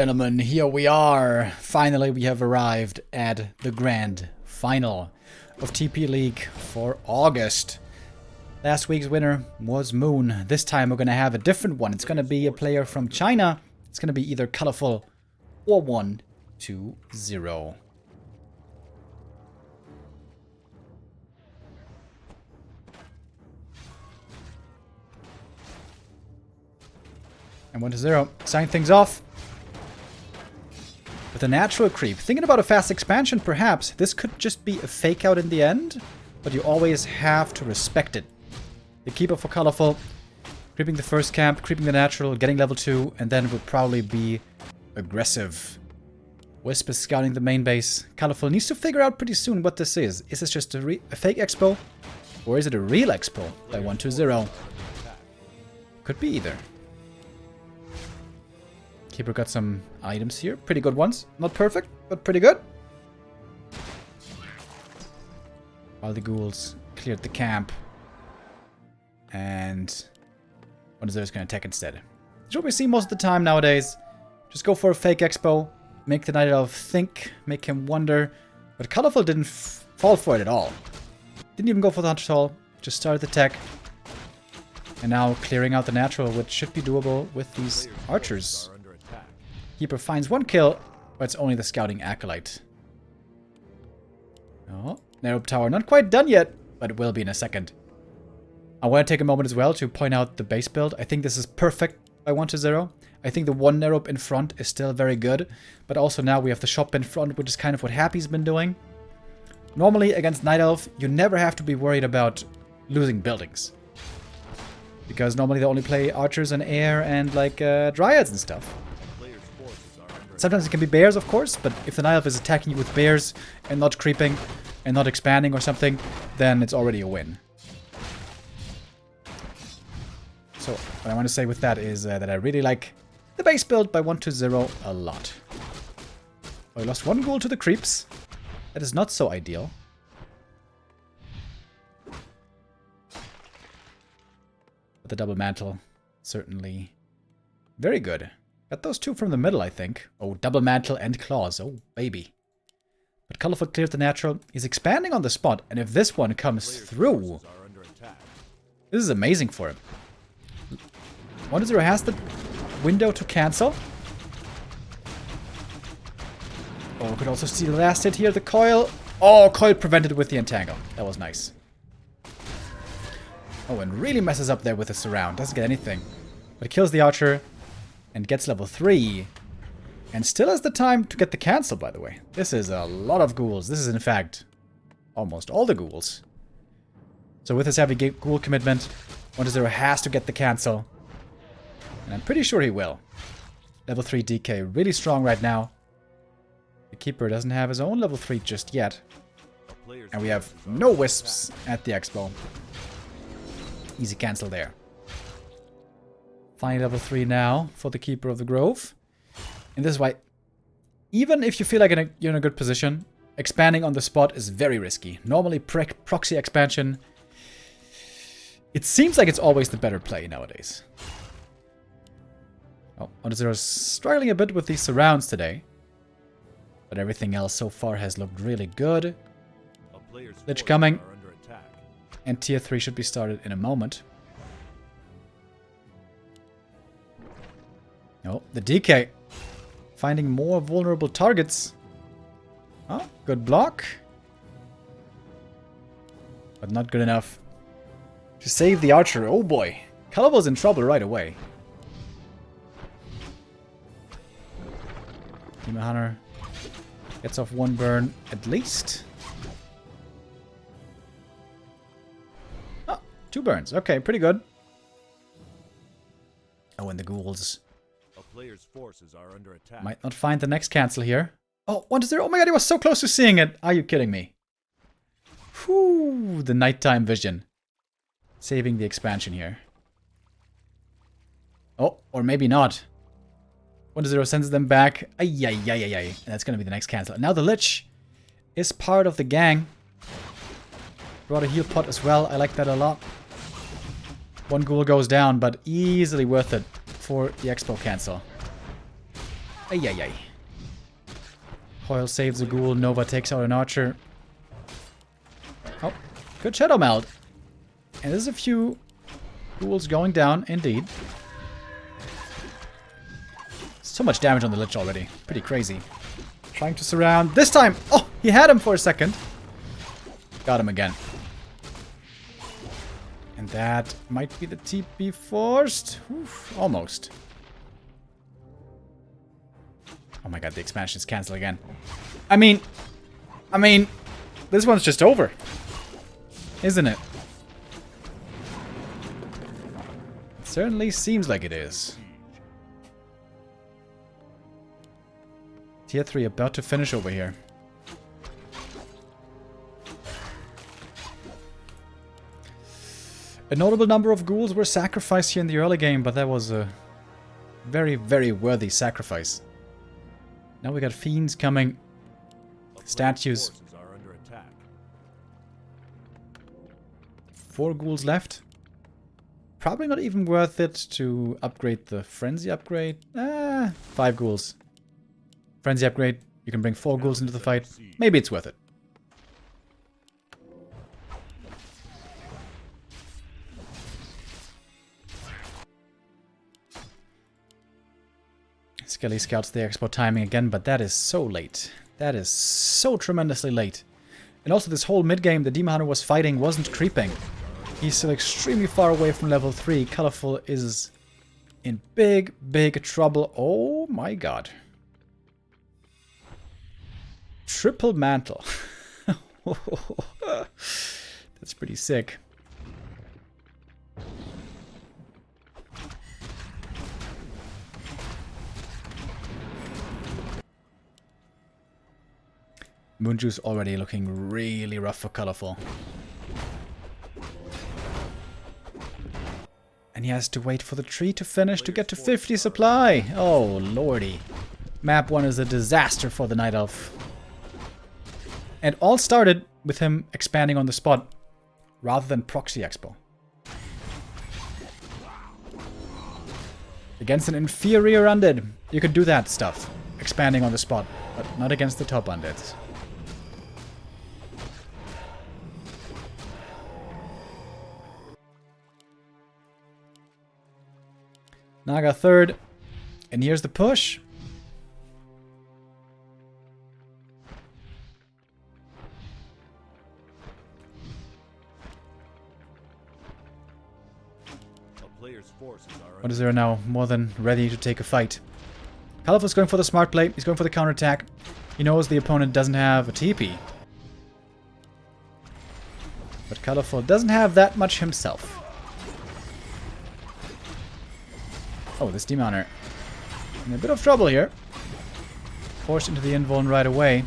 Gentlemen, here we are. Finally, we have arrived at the grand final of TP League for August. Last week's winner was Moon. This time we're going to have a different one. It's going to be a player from China. It's going to be either Colorful or 1-2-0. And 1-0. Sign things off. With a natural creep. Thinking about a fast expansion, perhaps. This could just be a fake out in the end, but you always have to respect it. The keeper for Colorful, creeping the first camp, creeping the natural, getting level 2, and then would probably be aggressive. Wisp is scouting the main base. Colorful needs to figure out pretty soon what this is. Is this just a fake expo? Or is it a real expo by 1-2-0? Could be either. Keeper got some items here. Pretty good ones. Not perfect, but pretty good. While the ghouls cleared the camp. And 1-0 is going to attack instead. It's what we see most of the time nowadays. Just go for a fake expo. Make the Night Elf think. Make him wonder. But Colorful didn't fall for it at all. Didn't even go for the Hunter Toll. Just started the tech. And now clearing out the natural, which should be doable with these archers. Keeper finds one kill, but it's only the scouting acolyte. Oh, narrow tower not quite done yet, but it will be in a second. I want to take a moment as well to point out the base build. I think this is perfect by 1-0. I think the one narrow in front is still very good, but also now we have the shop in front, which is kind of what Happy's been doing. Normally against Night Elf, you never have to be worried about losing buildings. Because normally they only play archers and air and like dryads and stuff. Sometimes it can be bears, of course, but if the Night Elf is attacking you with bears and not creeping and not expanding or something, then it's already a win. So, what I want to say with that is that I really like the base build by 1-0 a lot. Oh, I lost one ghoul to the creeps. That is not so ideal. But the double mantle, certainly very good. Got those two from the middle, I think. Oh, double mantle and claws. Oh, baby. But Colorful cleared the natural. He's expanding on the spot, and if this one comes through, this is amazing for him. 1-0 has the window to cancel. Oh, could also see the last hit here, the coil. Oh, coil prevented with the entangle. That was nice. Oh, and really messes up there with the surround. Doesn't get anything. But it kills the archer. And gets level 3. And still has the time to get the cancel, by the way. This is a lot of ghouls. This is, in fact, almost all the ghouls. So with his heavy ghoul commitment, 1-0 has to get the cancel. And I'm pretty sure he will. Level 3 DK, really strong right now. The Keeper doesn't have his own level 3 just yet. And we have no wisps at the expo. Easy cancel there. Finally level 3 now for the Keeper of the Grove. And this is why, even if you feel like you're in a good position, expanding on the spot is very risky. Normally proxy expansion, it seems like it's always the better play nowadays. Oh, 1-0 is struggling a bit with these surrounds today. But everything else so far has looked really good. Lich coming. And tier 3 should be started in a moment. Oh, the DK. Finding more vulnerable targets. Oh, good block. But not good enough to save the archer. Oh boy. Colorful's in trouble right away. Demon Hunter gets off one burn at least. Oh, 2 burns. Okay, pretty good. Oh, and the ghouls player's forces are under attack. might not find the next cancel here. Oh, 1-0. Oh my god, he was so close to seeing it. Are you kidding me? Whew, the nighttime vision. Saving the expansion here. Oh, or maybe not. 1-0 sends them back. Ay. And that's going to be the next cancel. Now the Lich is part of the gang. Brought a heal pot as well. I like that a lot. One ghoul goes down, but easily worth it for the expo cancel. Ay, ay, ay. Coil saves a ghoul. Nova takes out an archer. Oh, good shadow meld. And there's a few ghouls going down, indeed. So much damage on the Lich already. Pretty crazy. Trying to surround. This time! Oh, he had him for a second. Got him again. And that might be the TP forced. Oof, almost. Oh my god, the expansion's cancelled again. I mean, this one's just over. Isn't it? It certainly seems like it is. Tier 3 about to finish over here. A notable number of ghouls were sacrificed here in the early game, but that was a very, very worthy sacrifice. Now we got fiends coming. Statues. 4 ghouls left. Probably not even worth it to upgrade the frenzy upgrade. 5 ghouls. Frenzy upgrade. You can bring 4 ghouls into the fight. Maybe it's worth it. Skelly scouts the expo timing again, but that is so late. That is so tremendously late. And also this whole mid-game the Demon Hunter was fighting wasn't creeping. He's still extremely far away from level 3. Colorful is in big, big trouble. Oh my god. Triple mantle. That's pretty sick. Moonjuice already looking really rough for Colorful. And he has to wait for the tree to finish to get to 50 supply. Oh, lordy. Map 1 is a disaster for the Night Elf. And all started with him expanding on the spot, rather than proxy expo. Against an inferior undead, you could do that stuff. Expanding on the spot, but not against the top undeads. Naga third. And here's the push. What is there now? More than ready to take a fight. Colorful's going for the smart play. He's going for the counterattack. He knows the opponent doesn't have a TP. But Colorful doesn't have that much himself. Oh, this Demon Hunter in a bit of trouble here. Forced into the invuln right away.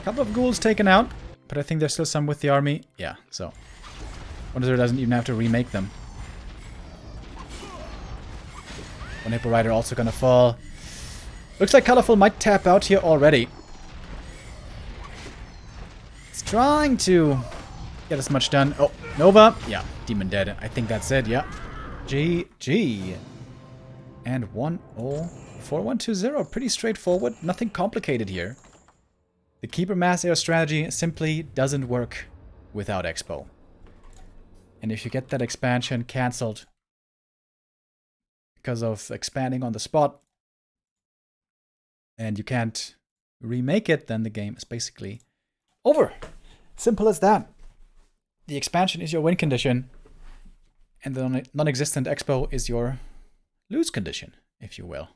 Couple of ghouls taken out, but I think there's still some with the army. Yeah, so Wonder doesn't even have to remake them. One Hippo Rider also gonna fall. Looks like Colorful might tap out here already. He's trying to get as much done. Oh, Nova. Yeah, Demon dead. I think that's it. Yeah. GG. And 1-0. 4-1-2-0. Pretty straightforward. Nothing complicated here. The Keeper Mass Air strategy simply doesn't work without Expo. And if you get that expansion cancelled because of expanding on the spot, and you can't remake it, then the game is basically over. Simple as that. The expansion is your win condition, and the non-existent Expo is your lose condition, if you will.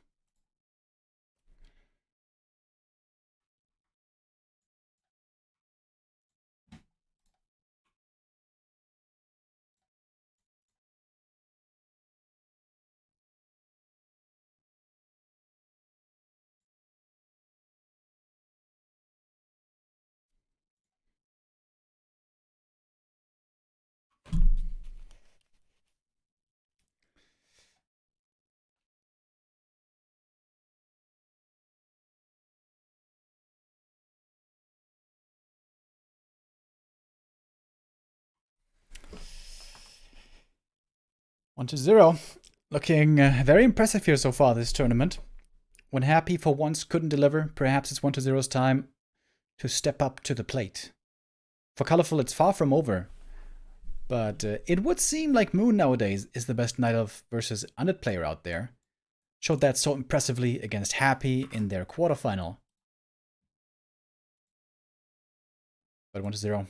1-0. Looking very impressive here so far this tournament. When Happy for once couldn't deliver, perhaps it's 1-0's time to step up to the plate. For Colorful, it's far from over. But it would seem like Moon nowadays is the best Night Elf versus Undead player out there. Showed that so impressively against Happy in their quarterfinal. But 1-0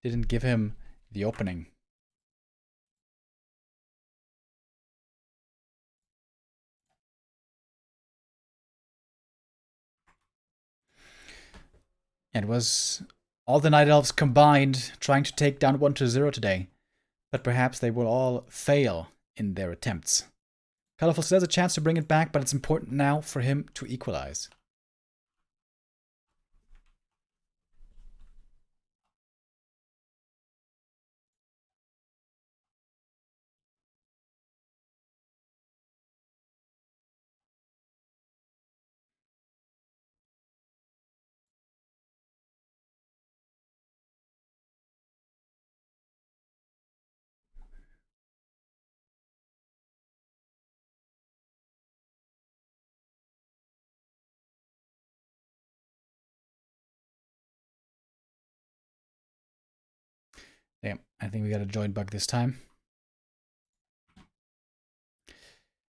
didn't give him the opening. It was all the Night Elves combined trying to take down 1-0 today. But perhaps they will all fail in their attempts. Colorful still has a chance to bring it back, but it's important now for him to equalize. Damn, I think we got a join bug this time.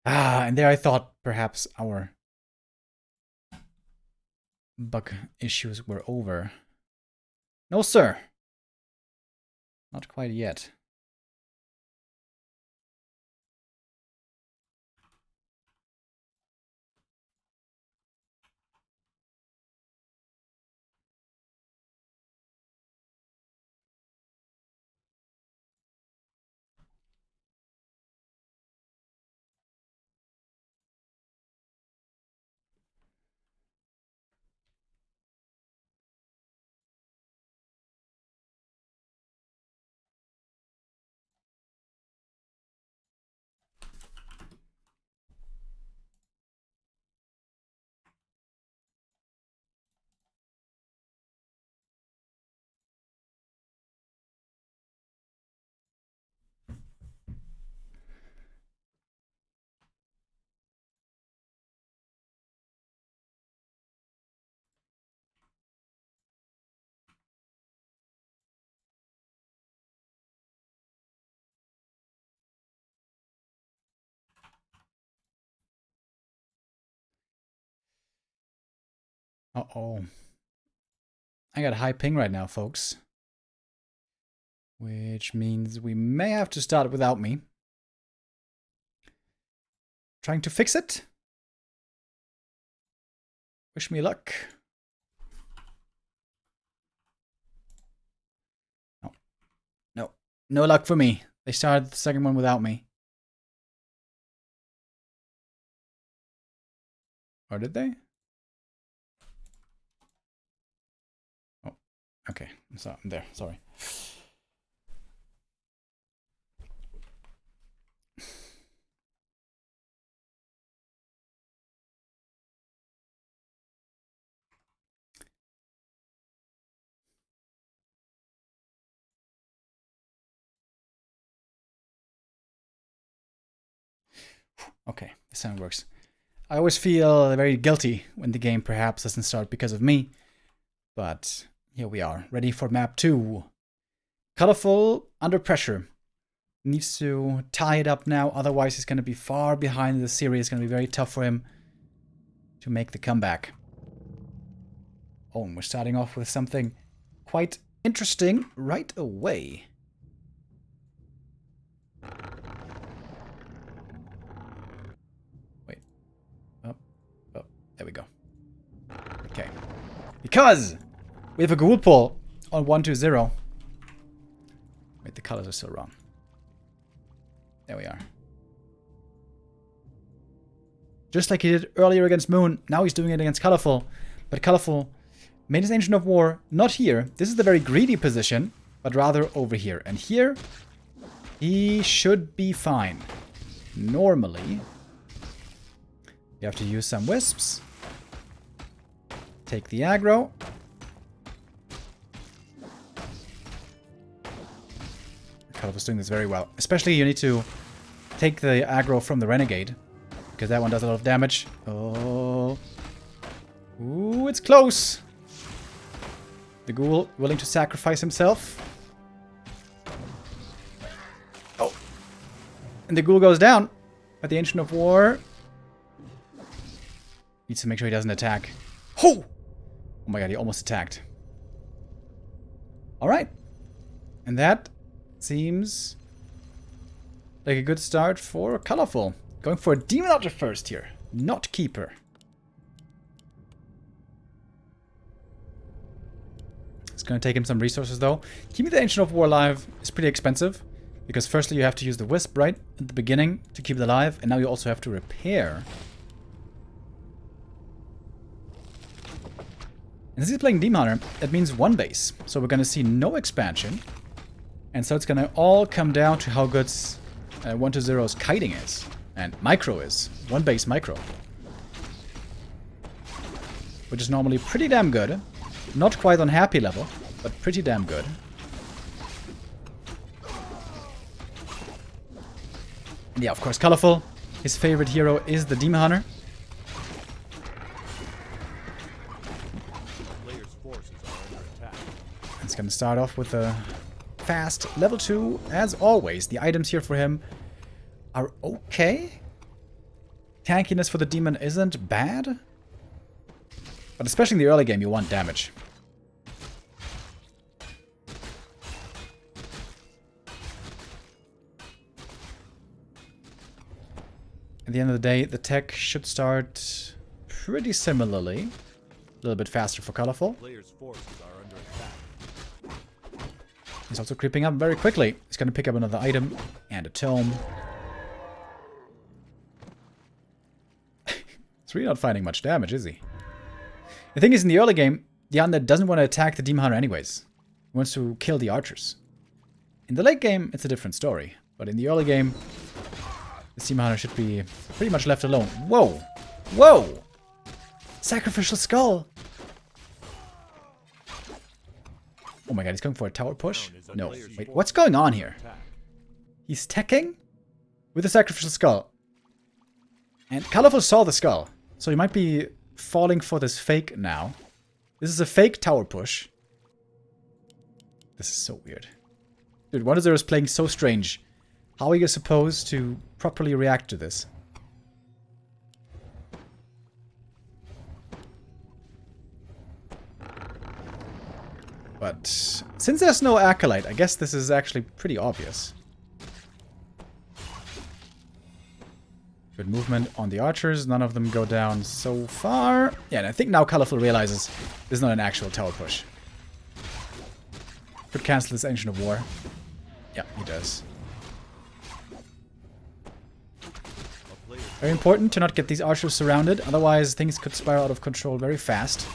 And there I thought perhaps our bug issues were over. No, sir. Not quite yet. Uh-oh. I got a high ping right now, folks. Which means we may have to start without me. Trying to fix it. Wish me luck. No. No. No luck for me. They started the second one without me. Or did they? Oh, okay. I'm there. Sorry. Okay, this sound works. I always feel very guilty when the game perhaps doesn't start because of me. But here we are, ready for map 2. Colorful, under pressure. Needs to tie it up now, otherwise he's going to be far behind in the series. It's going to be very tough for him to make the comeback. Oh, and we're starting off with something quite interesting right away. There we go. Okay. Because we have a Ghoul pull on 1-0. Wait, the colors are still wrong. There we are. Just like he did earlier against Moon, now he's doing it against Colorful. But Colorful made his Ancient of War not here. This is the very greedy position, but rather over here. And here, he should be fine. Normally, you have to use some Wisps. Take the aggro. Colorful's doing this very well. Especially you need to take the aggro from the Renegade, because that one does a lot of damage. Oh. Ooh, it's close. The Ghoul willing to sacrifice himself. Oh. And the Ghoul goes down. But the Ancient of War needs to make sure he doesn't attack. Oh! Oh my god, he almost attacked. Alright. And that seems like a good start for Colorful. Going for a Demon Archer first here, not Keeper. It's going to take him some resources though. Keeping the Ancient of War alive is pretty expensive. Because firstly you have to use the Wisp, right? At the beginning to keep it alive. And now you also have to repair. And since he's playing Demon Hunter, that means one base. So we're going to see no expansion. And so it's going to all come down to how good 1-0's kiting is. And micro is. One base micro. Which is normally pretty damn good. Not quite on happy level, but pretty damn good. And yeah, of course, Colorful. His favorite hero is the Demon Hunter. It's going to start off with a fast level 2. As always, the items here for him are okay. Tankiness for the demon isn't bad. But especially in the early game, you want damage. At the end of the day, the tech should start pretty similarly. A little bit faster for Colorful. Players' forces are under attack. He's also creeping up very quickly. He's going to pick up another item and a tome. He's really not finding much damage, is he? The thing is, in the early game, the Undead doesn't want to attack the Demon Hunter anyways. He wants to kill the archers. In the late game, it's a different story. But in the early game, the Demon Hunter should be pretty much left alone. Whoa! Whoa! Sacrificial Skull! Oh my god, he's going for a tower push? No. Wait, what's going on here? He's teching with a Sacrificial Skull. And Colorful saw the skull. So he might be falling for this fake now. This is a fake tower push. This is so weird. Dude, 1-0 is playing so strange. How are you supposed to properly react to this? But since there's no Acolyte, I guess this is actually pretty obvious. Good movement on the archers. None of them go down so far. Yeah, and I think now Colorful realizes this is not an actual tower push. Could cancel this Ancient of War. Yeah, he does. Very important to not get these archers surrounded, otherwise things could spiral out of control very fast.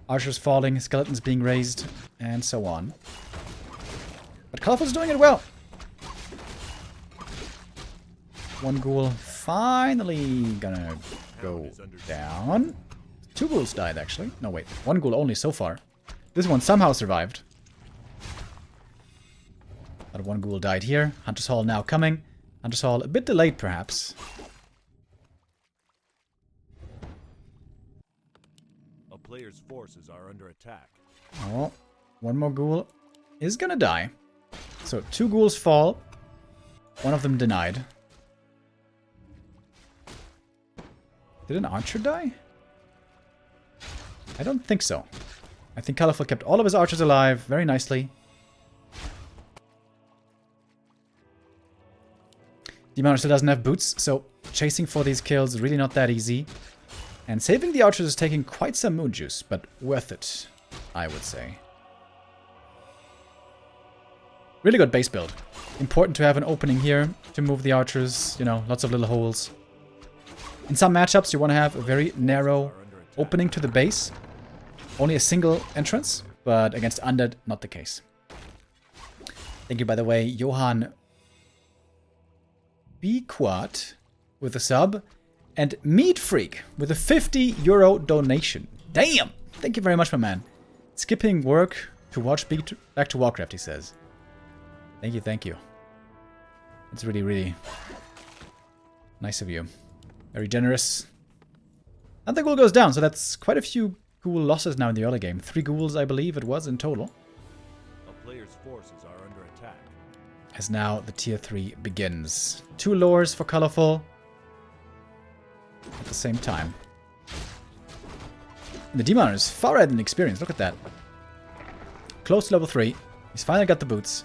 Archers falling, skeletons being raised, and so on. But Colorful's doing it well. One ghoul finally gonna go down. 2 ghouls died, actually. No, wait. 1 ghoul only so far. This one somehow survived. But 1 ghoul died here. Hunter's Hall now coming. Hunter's Hall a bit delayed, perhaps. A player's forces are under attack. Oh, 1 more ghoul is gonna die. So 2 ghouls fall. 1 of them denied. Did an archer die? I don't think so. I think Colorful kept all of his archers alive very nicely. Demon Hunter still doesn't have boots, so chasing for these kills is really not that easy. And saving the archers is taking quite some moon juice, but worth it, I would say. Really good base build. Important to have an opening here to move the archers, you know, lots of little holes. In some matchups, you want to have a very narrow opening to the base. Only a single entrance, but against Undead, not the case. Thank you, by the way, Johan B-Quad with a sub. And Meat Freak with a €50 donation. Damn! Thank you very much, my man. Skipping work to watch back to Warcraft, he says. Thank you, thank you. It's really, really Nice of you. Very generous. And the ghoul goes down, so that's quite a few ghoul losses now in the early game. 3 ghouls, I believe it was, in total. A player's forces are under attack. As now the tier 3 begins. 2 lures for Colorful. At the same time. And the Demon Hunter is far ahead in experience, look at that. Close to level 3. He's finally got the boots.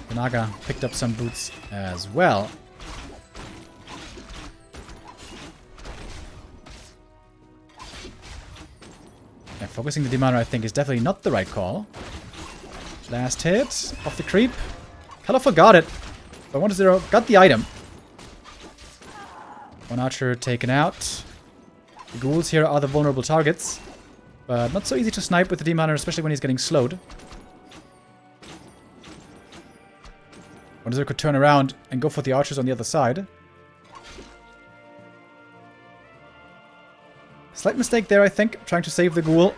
The Naga picked up some boots as well. Yeah, focusing the Demon Hunter, I think, is definitely not the right call. Last hit off the creep. Colorful got it. But 1-0 got the item. 1 archer taken out. The ghouls here are the vulnerable targets. But not so easy to snipe with the Demon Hunter, especially when he's getting slowed. 1-0 could turn around and go for the archers on the other side. Slight mistake there, I think, trying to save the ghoul,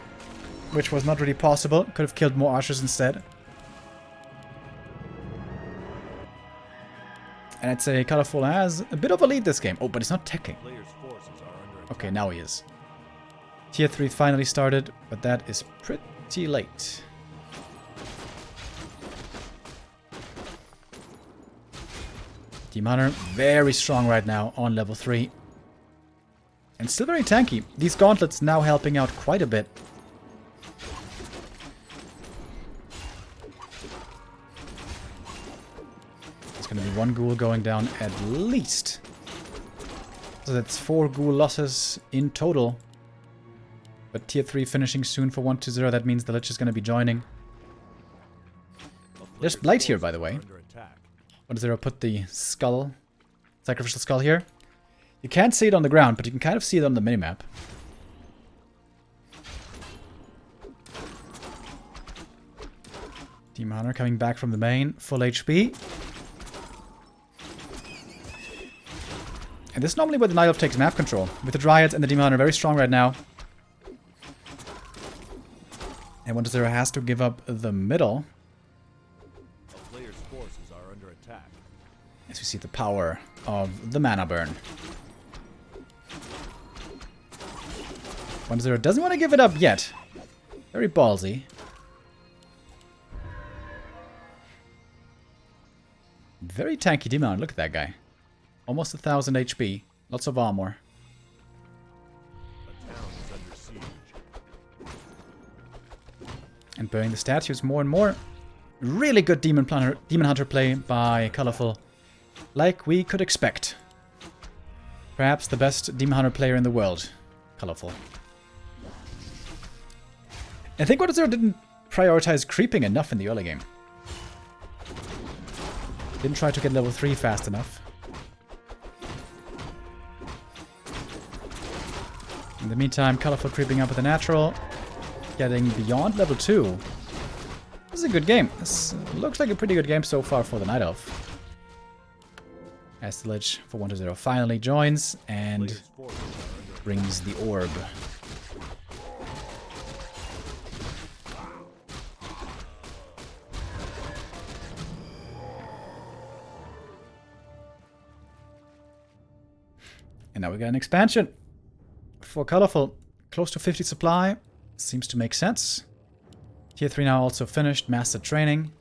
which was not really possible. Could have killed more archers instead. And I'd say Colorful has a bit of a lead this game. Oh, but he's not teching. Okay, now he is. Tier 3 finally started, but that is pretty late. Demon Hunter, very strong right now on level 3. And still very tanky. These gauntlets now helping out quite a bit. There's going to be 1 ghoul going down at least. So that's 4 ghoul losses in total. But tier 3 finishing soon for 1-0. That means the Lich is going to be joining. There's Blight here, by the way. 1-0 put the skull, sacrificial skull here. You can't see it on the ground, but you can kind of see it on the minimap. Demon Hunter coming back from the main, full HP. And this is normally where the Night Elf takes map control. With the Dryads and the Demon Hunter very strong right now. And 1-0 has to give up the middle. A player's forces are under attack. As we see the power of the mana burn. 1-0 doesn't want to give it up yet. Very ballsy. Very tanky Demon Hunter. Look at that guy. Almost 1,000 HP. Lots of armor. A town is under siege. And burning the statues more and more. Really good Demon Hunter play by Colorful. Like we could expect. Perhaps the best Demon Hunter player in the world. Colorful. I think 1-0 didn't prioritize creeping enough in the early game. Didn't try to get level 3 fast enough. In the meantime, Colorful creeping up with a natural. Getting beyond level 2. This is a good game. This looks like a pretty good game so far for the Night Elf. As the Lich for 1-0 finally joins and brings the orb. And now we got an expansion for Colorful. Close to 50 supply. Seems to make sense. Tier 3 now also finished. Master training.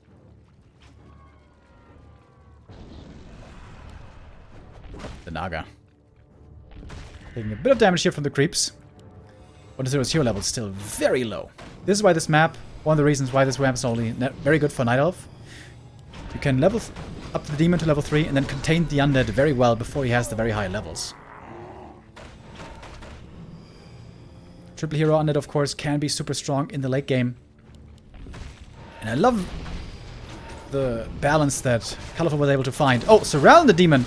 The Naga. Taking a bit of damage here from the creeps. 1-0's hero level is still very low. This is why this map, one of the reasons why this map is only very good for Night Elf. You can level up the demon to level 3 and then contain the undead very well before he has the very high levels. Triple hero undead, of course, can be super strong in the late game. And I love the balance that Colorful was able to find. Oh, surround the demon!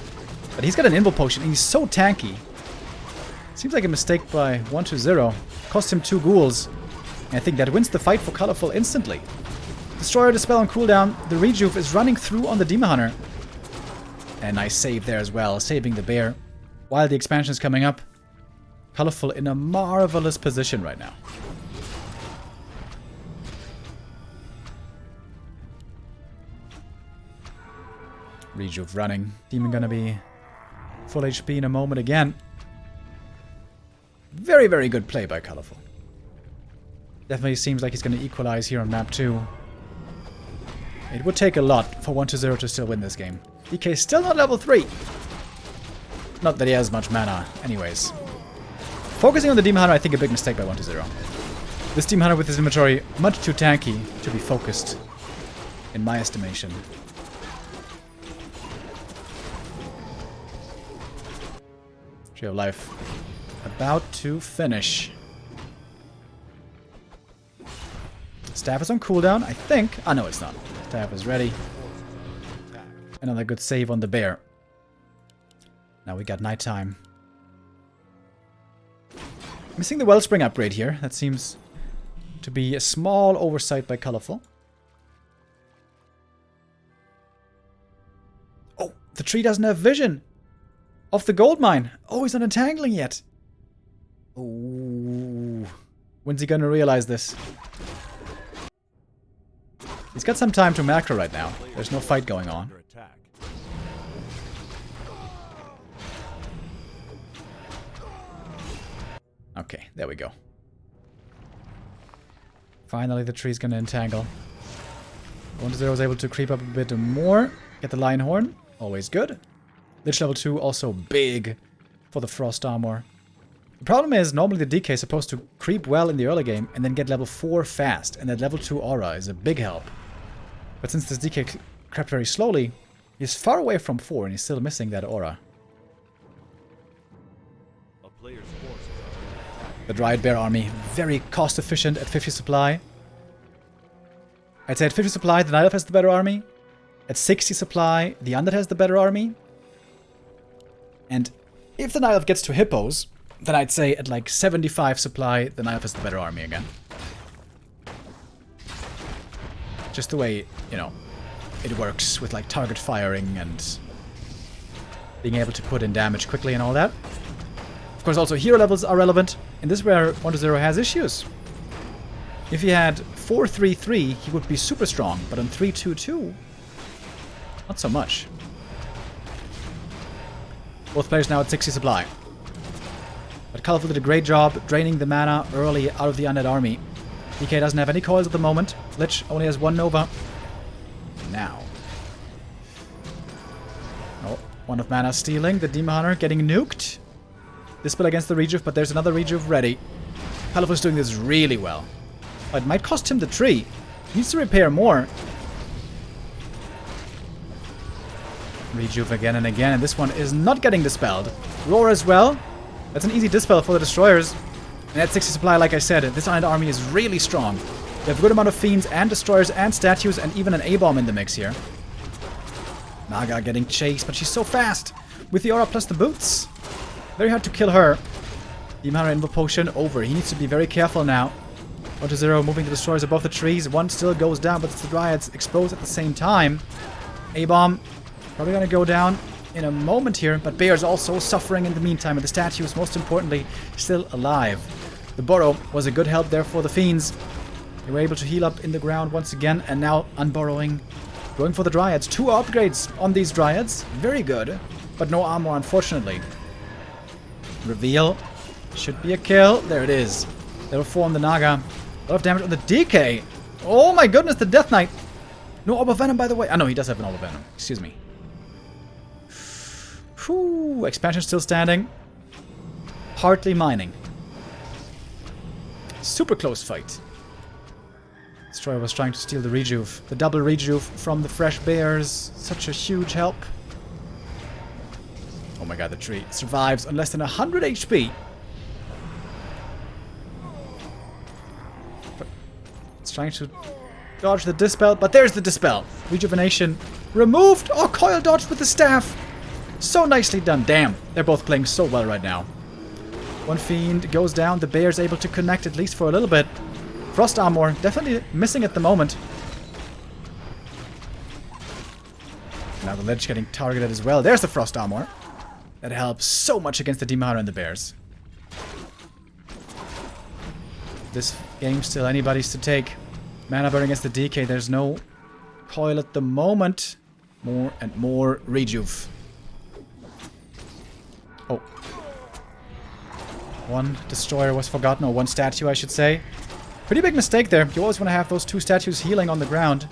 But he's got an invul potion and he's so tanky. Seems like a mistake by 1-0. Cost him 2 ghouls. And I think that wins the fight for Colorful instantly. Destroyer Dispel on cooldown. The Rejuve is running through on the Demon Hunter. And nice save there as well, saving the bear. While the expansion is coming up. Colorful in a marvelous position right now. Rejuve running. Demon gonna be Full HP in a moment again. Very, very good play by Colorful. Definitely seems like he's going to equalize here on map 2. It would take a lot for 1-0 to still win this game. DK still not level 3. Not that he has much mana, anyways. Focusing on the Demon Hunter, I think a big mistake by 1-0. This Demon Hunter with his inventory, much too tanky to be focused, in my estimation. Tree of Life about to finish. Staff is on cooldown, I think. Ah, no, it's not. Staff is ready. Another good save on the bear. Now we got nighttime. Missing the Wellspring upgrade here. That seems to be a small oversight by Colorful. Oh, the tree doesn't have vision of the gold mine. Oh, he's not entangling yet. Oh, when's he gonna realize this? He's got some time to macro right now. There's no fight going on. Okay, there we go. Finally, the tree's gonna entangle. 1-0 was able to creep up a bit more. Get the Lion Horn. Always good. Lich level 2, also big for the Frost Armor. The problem is, normally the DK is supposed to creep well in the early game and then get level 4 fast. And that level 2 aura is a big help. But since this DK crept very slowly, he's far away from 4 and he's still missing that aura. The Dryad Bear army, very cost efficient at 50 supply. I'd say at 50 supply, the Night Elf has the better army. At 60 supply, the Undead has the better army. And if the Night Elf gets to Hippos, then I'd say at like 75 supply, the Night Elf has the better army again. Just the way, you know, it works with like target firing and being able to put in damage quickly and all that. Of course, also hero levels are relevant. And this is where 1-0 has issues. If he had 4-3-3, he would be super strong. But on 3-2-2, not so much. Both players now at 60 supply. But Colorful did a great job draining the mana early out of the Undead army. DK doesn't have any coils at the moment. Lich only has 1 Nova. Now. Oh, 1 of mana stealing. The Demon Hunter getting nuked. Dispel against the Rejuve, but there's another Rejuve ready. Colorful's doing this really well. But it might cost him the tree. He needs to repair more. Rejuve again and again, and this one is not getting dispelled. Roar as well. That's an easy dispel for the Destroyers. And at 60 supply, like I said, this Undead army is really strong. They have a good amount of Fiends and Destroyers and Statues and even an A-Bomb in the mix here. Naga getting chased, but she's so fast. With the aura plus the boots. Very hard to kill her. Demon Hunter Invo Potion over. He needs to be very careful now. 1-0 moving the Destroyers above the trees. One still goes down, but the Dryads exposed at the same time. A-Bomb probably gonna go down in a moment here, but Bear's also suffering in the meantime, and the Statues, most importantly, still alive. The Burrow was a good help there for the Fiends. They were able to heal up in the ground once again, and now unburrowing. Going for the Dryads. 2 upgrades on these Dryads. Very good, but no armor, unfortunately. Reveal. Should be a kill. There it is. Level 4 on the Naga. A lot of damage on the DK. Oh my goodness, the Death Knight. No Orb of Venom, by the way. Ah, no, he does have an Orb of Venom. Excuse me. Whew. Expansion still standing. Partly mining. Super close fight. Destroyer was trying to steal the Rejuve. The double Rejuve from the Fresh Bears. Such a huge help. Oh my god, the tree survives on less than 100 HP. It's trying to dodge the Dispel, but there's the Dispel. Rejuvenation removed. Oh, coil dodge with the staff. So nicely done. Damn, they're both playing so well right now. One Fiend goes down. The Bear's able to connect at least for a little bit. Frost Armor, definitely missing at the moment. Now the Lich getting targeted as well. There's the Frost Armor. That helps so much against the Demon Hunter and the Bears. This game still anybody's to take. Mana burn against the DK. There's no coil at the moment. More and more Rejuve. Oh. One destroyer was forgotten, or one statue, I should say. Pretty big mistake there. You always want to have those 2 statues healing on the ground.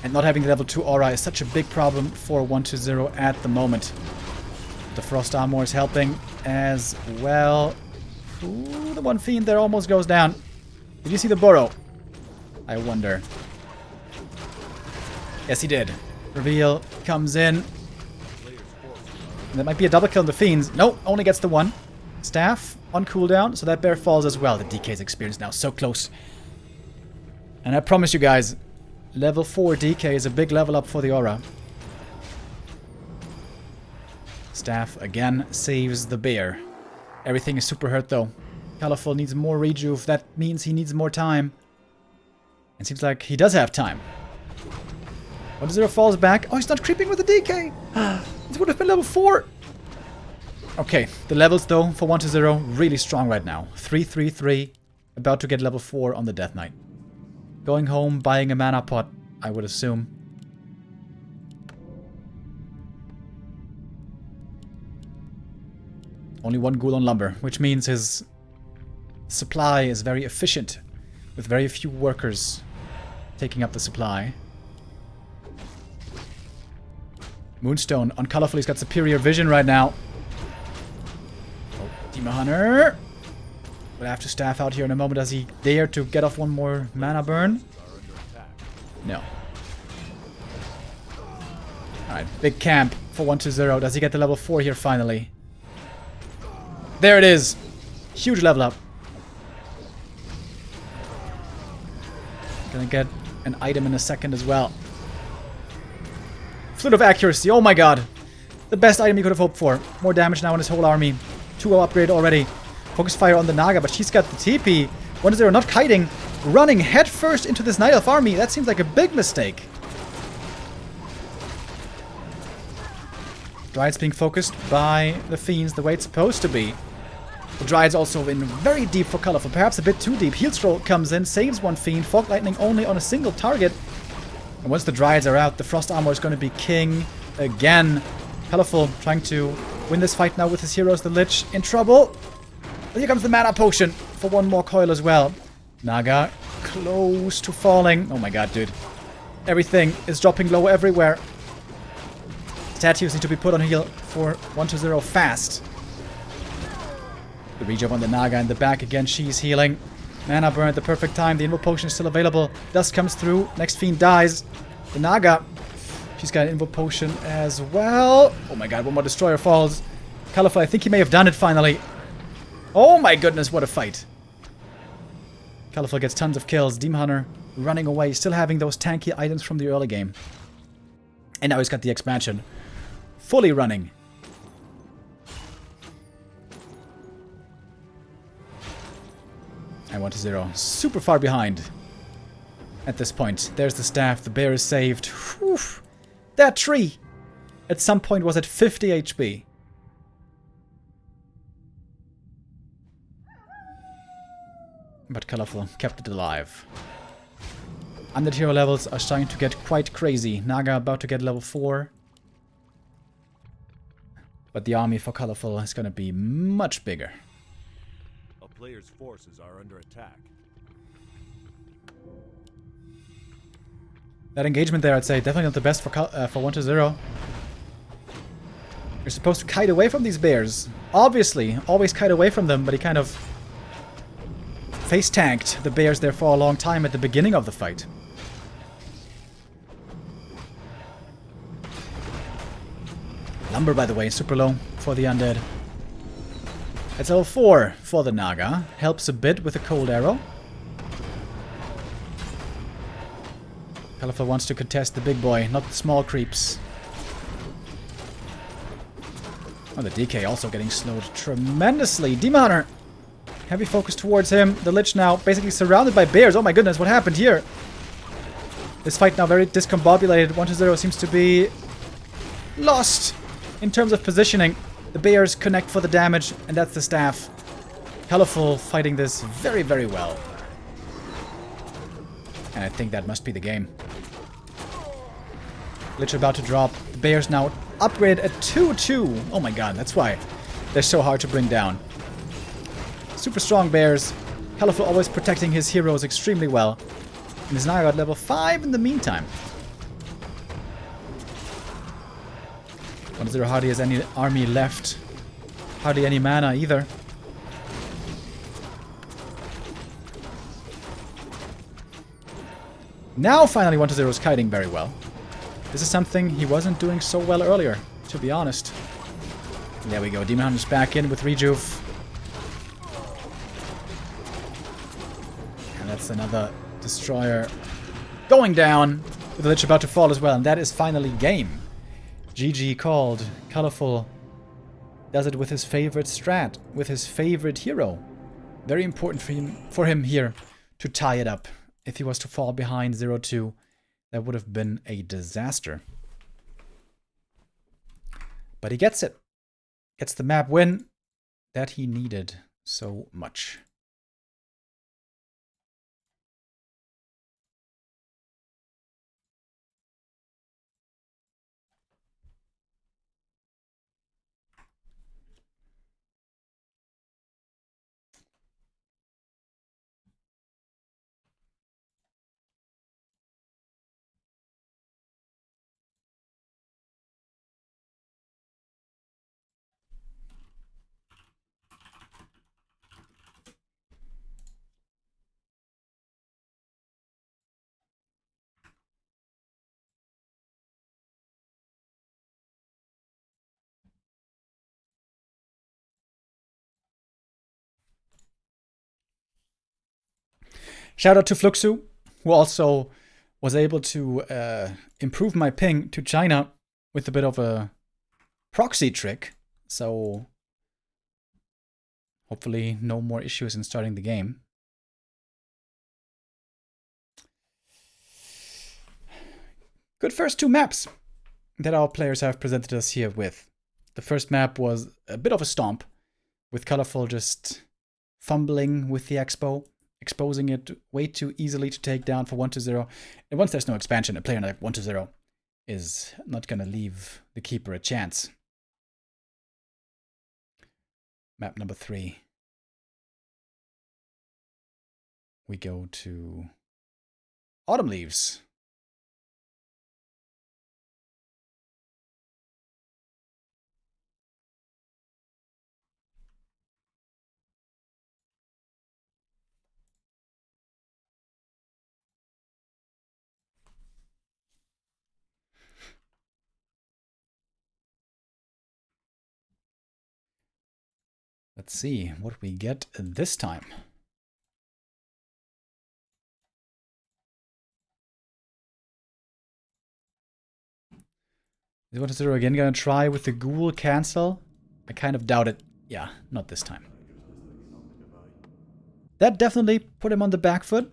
And not having the level 2 aura is such a big problem for 1-0 at the moment. The Frost Armor is helping as well. Ooh, the one fiend there almost goes down. Did you see the burrow? I wonder. Yes, he did. Reveal comes in. And that might be a double kill on the fiends. No, only gets the one. Staff on cooldown, so that bear falls as well. The DK's experience now so close. And I promise you guys, level 4 DK is a big level up for the aura. Staff again saves the bear. Everything is super hurt though. Colorful needs more rejuve. That means he needs more time. And seems like he does have time. 1-0 falls back. Oh, he's not creeping with the DK. This would have been level 4. Okay, the levels though for 1-0 really strong right now. 3-3-3. About to get level 4 on the Death Knight. Going home, buying a mana pot, I would assume. Only 1 ghoul on lumber, which means his supply is very efficient, with very few workers taking up the supply. Moonstone on Colorful, he's got superior vision right now. Oh, Demon Hunter. We'll have to staff out here in a moment. Does he dare to get off one more mana burn? No. Alright, big camp for 1-0. Does he get the level 4 here finally? There it is. Huge level up. Gonna get an item in a second as well. Flute of Accuracy. Oh my god. The best item you could have hoped for. More damage now on his whole army. 2-0 upgrade already. Focus fire on the Naga, but she's got the TP. 1-0 not kiting. Running headfirst into this Night Elf army. That seems like a big mistake. Dryad's being focused by the Fiends the way it's supposed to be. The Dryad's also in very deep for Colorful, perhaps a bit too deep. Heal Scroll comes in, saves one Fiend. Fog Lightning only on a single target. And once the Dryads are out, the Frost Armor is going to be king again. Colorful trying to win this fight now with his heroes. The Lich in trouble. Here comes the Mana Potion for one more coil as well. Naga close to falling. Oh my god, dude. Everything is dropping low everywhere. Statues need to be put on heal for 1-0 fast. The rejump on the Naga in the back again. She's healing. Mana burn at the perfect time. The Invo Potion is still available. Dust comes through. Next Fiend dies. The Naga. She's got an Invo Potion as well. Oh my god, one more Destroyer falls. Colorful, I think he may have done it finally. Oh my goodness, what a fight. Colorful gets tons of kills. Demon Hunter running away. Still having those tanky items from the early game. And now he's got the expansion. Fully running. And 1-0. Super far behind. At this point. There's the staff. The bear is saved. Whew. That tree at some point was at 50 HP. But Colorful kept it alive. Undead hero levels are starting to get quite crazy. Naga about to get level 4. But the army for Colorful is going to be much bigger. A player's forces are under attack. That engagement there, I'd say, definitely not the best for 1-0. You're supposed to kite away from these bears. Obviously, always kite away from them, but he kind of face tanked the bears there for a long time at the beginning of the fight. Lumber, by the way, super low for the undead. It's level 4 for the Naga. Helps a bit with a cold arrow. Colorful wants to contest the big boy, not the small creeps. Oh, the DK also getting slowed tremendously. Demon Hunter! Heavy focus towards him. The Lich now basically surrounded by bears. Oh my goodness, what happened here? This fight now very discombobulated. 1-0 seems to be lost in terms of positioning. The bears connect for the damage, and that's the staff. Colorful fighting this very, very well. And I think that must be the game. Lich about to drop. The bears now upgrade at 2-2. Oh my god, that's why they're so hard to bring down. Super strong bears. Colorful always protecting his heroes extremely well. And is now at level 5 in the meantime. 1-0 hardly has any army left. Hardly any mana either. Now finally 1-0 is kiting very well. This is something he wasn't doing so well earlier, to be honest. There we go, Demon Hunter's back in with Rejuve. And that's another destroyer going down, with the Lich about to fall as well, and that is finally game. GG called. Colorful does it with his favorite strat, with his favorite hero. Very important for him here to tie it up. If he was to fall behind 0-2, that would have been a disaster. But he gets it. Gets the map win that he needed so much. Shout out to Fluxu, who also was able to improve my ping to China with a bit of a proxy trick. So hopefully no more issues in starting the game. Good first 2 maps that our players have presented us here with. The first map was a bit of a stomp, with Colorful just fumbling with the Expo, exposing it way too easily to take down for 1-0. And once there's no expansion, a player like 1-0 is not going to leave the keeper a chance. Map number 3. We go to Autumn Leaves. Let's see what we get this time. Is 1-0 again gonna try with the Ghoul cancel? I kind of doubt it. Yeah, not this time. That definitely put him on the back foot.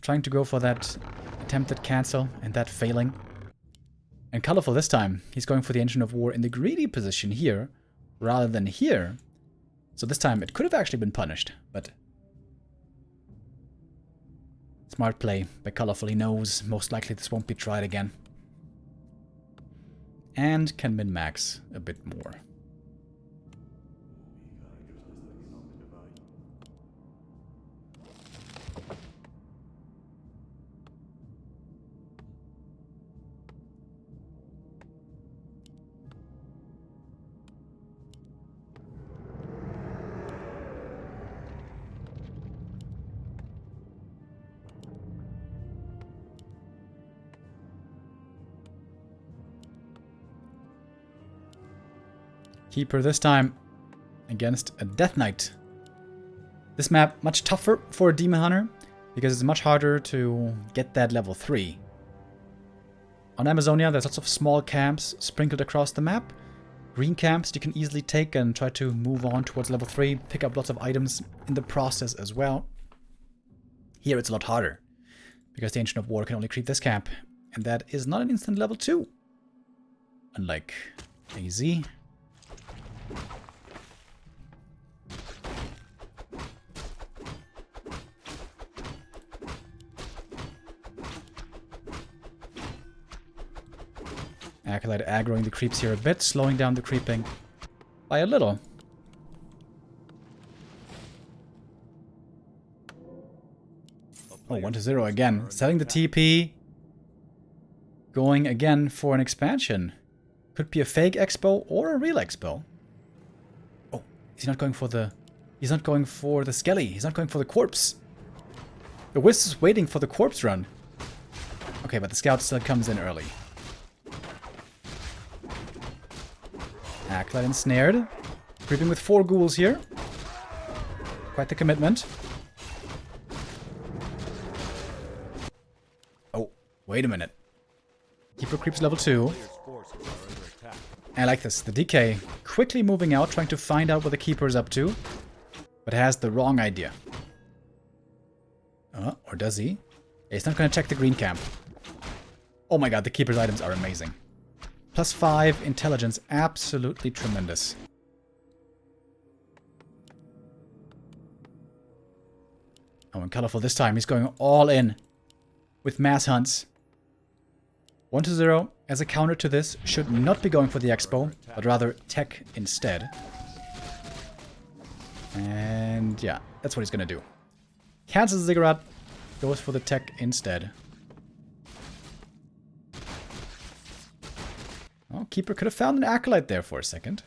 Trying to go for that attempted cancel and that failing. And Colorful this time. He's going for the Engine of War in the greedy position here rather than here. So this time it could have actually been punished, but smart play by Colorful. He knows most likely this won't be tried again. And can min-max a bit more. Keeper this time against a Death Knight. This map much tougher for a Demon Hunter because it's much harder to get that level 3. On Amazonia there's lots of small camps sprinkled across the map. Green camps you can easily take and try to move on towards level 3, pick up lots of items in the process as well. Here it's a lot harder because the Ancient of War can only creep this camp, and that is not an instant level 2. Unlike AZ. Acolyte aggroing the creeps here a bit, slowing down the creeping by a little. Oh, 1-0 again. Selling the TP. Going again for an expansion. Could be a fake expo or a real expo. Oh, he's not going for the... He's not going for the skelly. He's not going for the corpse. The Wisp is waiting for the corpse run. Okay, but the scout still comes in early. Acolyte ensnared. Creeping with 4 ghouls here. Quite the commitment. Oh, wait a minute. Keeper creeps level 2. I like this. The DK quickly moving out, trying to find out what the Keeper is up to. But has the wrong idea. Or does he? He's not going to check the green camp. Oh my god, the Keeper's items are amazing. +5 intelligence. Absolutely tremendous. Oh, and colorful this time. He's going all in with mass hunts. 1-0 as a counter to this. Should not be going for the expo, but rather tech instead. And yeah, that's what he's going to do. Cancels the ziggurat, goes for the tech instead. Oh, Keeper could have found an Acolyte there for a second.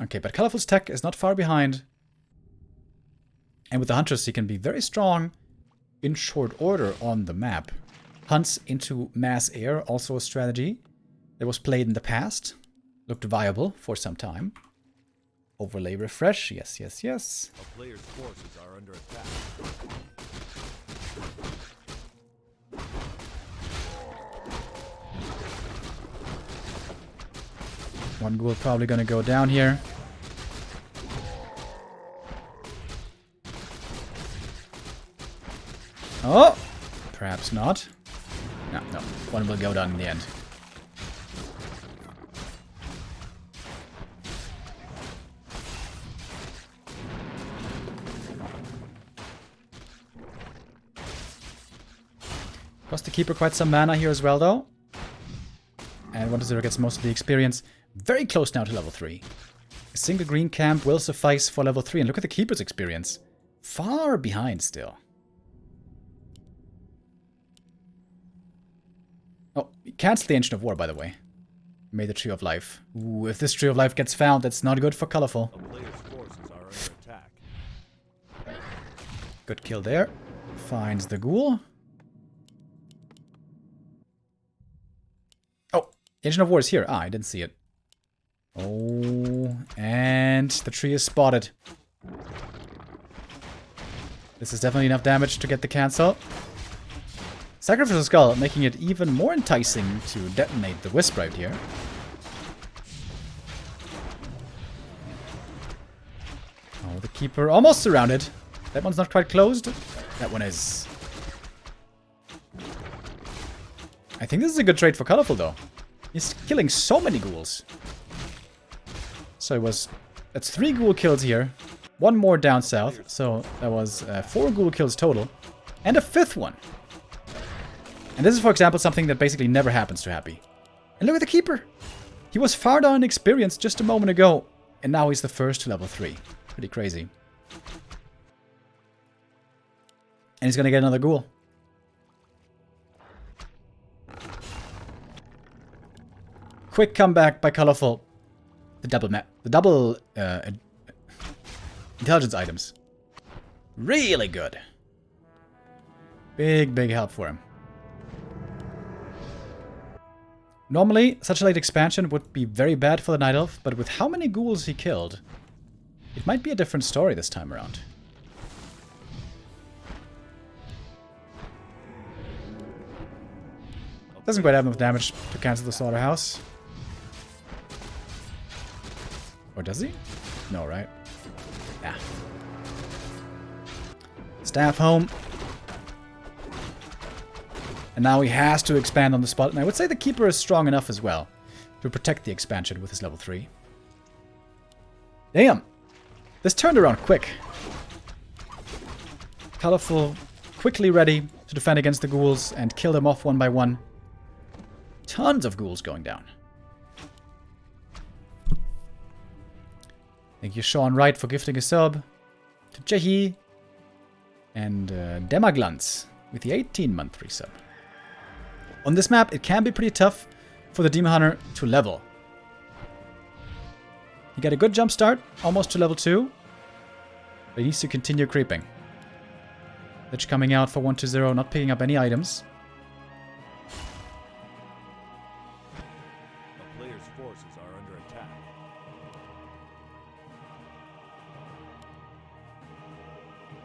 Okay, but Colorful's tech is not far behind. And with the Hunters, he can be very strong in short order on the map. Hunts into mass air, also a strategy that was played in the past. Looked viable for some time. Overlay refresh, yes, yes, yes. A player's forces are under attack. One ghoul probably gonna go down here. Oh! Perhaps not. No, no. One will go down in the end. Cost the Keeper quite some mana here as well, though. And 1-0 gets most of the experience. Very close now to level 3. A single green camp will suffice for level 3. And look at the Keeper's experience. Far behind still. Oh, cancel the Ancient of War, by the way. Made the Tree of Life. Ooh, if this Tree of Life gets found, that's not good for Colorful. A player's forces are under attack. Good kill there. Finds the ghoul. Oh, Ancient of War is here. Ah, I didn't see it. Oh, and the tree is spotted. This is definitely enough damage to get the cancel. Sacrificial Skull, making it even more enticing to detonate the Wisp right here. Oh, the Keeper almost surrounded. That one's not quite closed. That one is. I think this is a good trade for Colorful, though. He's killing so many ghouls. So it was... That's 3 ghoul kills here. 1 more down south. So that was 4 ghoul kills total. And a 5th one. And this is, for example, something that basically never happens to Happy. And look at the Keeper. He was far down in experience just a moment ago. And now he's the first to level 3. Pretty crazy. And he's gonna get another ghoul. Quick comeback by Colorful. The double intelligence items. Really good. Big, big help for him. Normally, such a late expansion would be very bad for the Night Elf, but with how many ghouls he killed, it might be a different story this time around. Doesn't quite have enough damage to cancel the slaughterhouse. Or does he? No, right? Yeah. Staff home. And now he has to expand on the spot. And I would say the Keeper is strong enough as well to protect the expansion with his level 3. Damn! This turned around quick. Colorful, quickly ready to defend against the ghouls and kill them off one by one. Tons of ghouls going down. Thank you, Sean Wright, for gifting a sub. To Chehi. And Demaglanz with the 18-month resub. On this map, it can be pretty tough for the Demon Hunter to level. He got a good jump start, almost to level 2. But he needs to continue creeping. Lich coming out for 1-0, not picking up any items. A player's forces are under attack.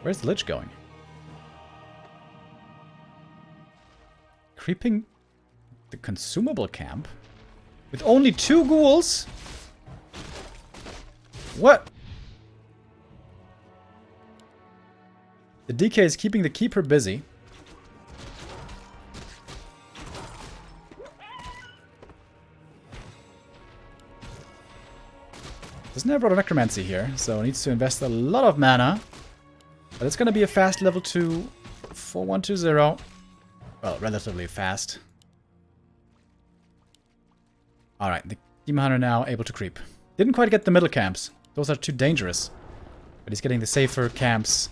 Where's the Lich going? Creeping the consumable camp? With only 2 ghouls? What? The DK is keeping the Keeper busy. Doesn't have Broad Necromancy here, so needs to invest a lot of mana. But it's going to be a fast level 2 for 1-2-0. Well, relatively fast. Alright, the Demon Hunter now able to creep. Didn't quite get the middle camps. Those are too dangerous. But he's getting the safer camps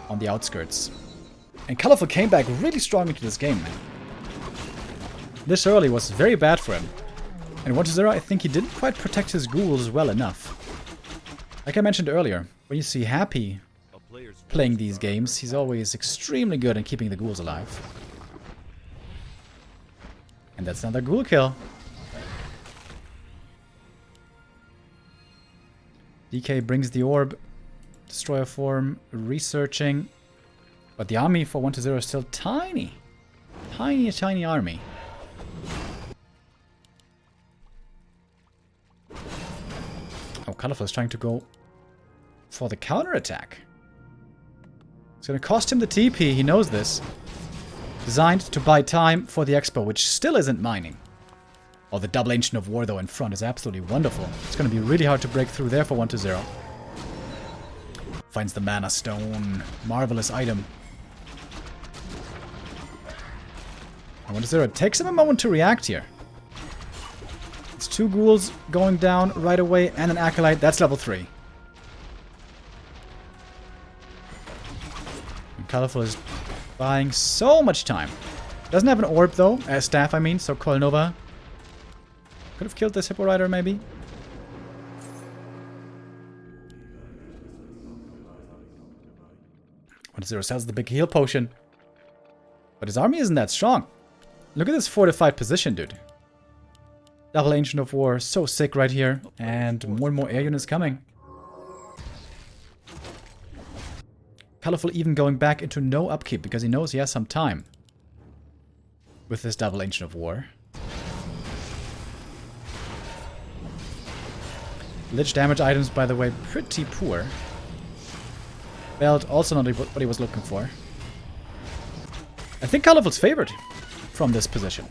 on the outskirts. And Colorful came back really strong into this game, man. This early was very bad for him. And 1-0, I think he didn't quite protect his ghouls well enough. Like I mentioned earlier, when you see Happy playing these games, he's always extremely good in keeping the ghouls alive. And that's another ghoul kill. DK brings the orb. Destroyer form, researching. But the army for 1-0 is still tiny. Tiny army. Oh, Colorful is trying to go for the counterattack. It's going to cost him the TP, he knows this. Designed to buy time for the expo, which still isn't mining. Oh, the double Ancient of War, though, in front is absolutely wonderful. It's going to be really hard to break through there for 1-0. Finds the Mana Stone. Marvelous item. And 1-0. It takes him a moment to react here. It's 2 ghouls going down right away and an Acolyte. That's level 3. And Colorful is buying so much time. Doesn't have an orb, though. Staff, I mean. So Kolnova could have killed this Hippo Rider, maybe. Zero sells the big heal potion. But his army isn't that strong. Look at this fortified position, dude. Double Ancient of War, so sick right here. And more air units coming. Colorful even going back into no upkeep because he knows he has some time. With this Double Ancient of War. Lich damage items, by the way, pretty poor. Belt, also not what he was looking for. I think Colorful's favored from this position.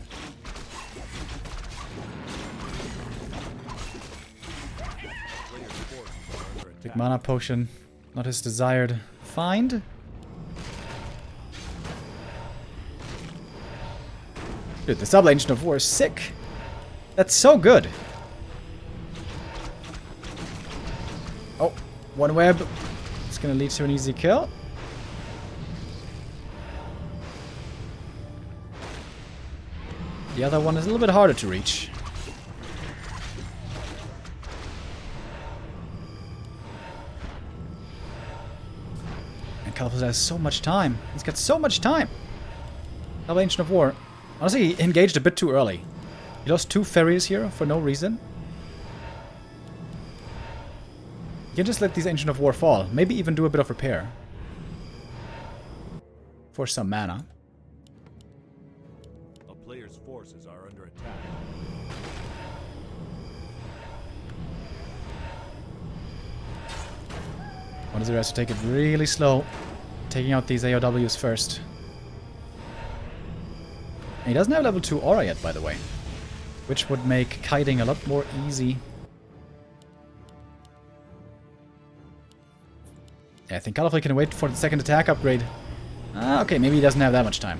Big mana potion, not his desired find. Dude, this Double Ancient of War is sick. That's so good. Oh, one web. It's gonna lead to an easy kill. The other one is a little bit harder to reach. And Colorful has so much time. He's got so much time. Double Ancient of War. Honestly, he engaged a bit too early. He lost 2 ferries here for no reason. You can just let these Ancient of War fall. Maybe even do a bit of repair. For some mana. A player's forces are under attack. One has to take it really slow. Taking out these AOWs first. And he doesn't have level 2 aura yet, by the way. Which would make kiting a lot more easy. Yeah, I think Colorful can wait for the second attack upgrade. Ah, okay, maybe he doesn't have that much time.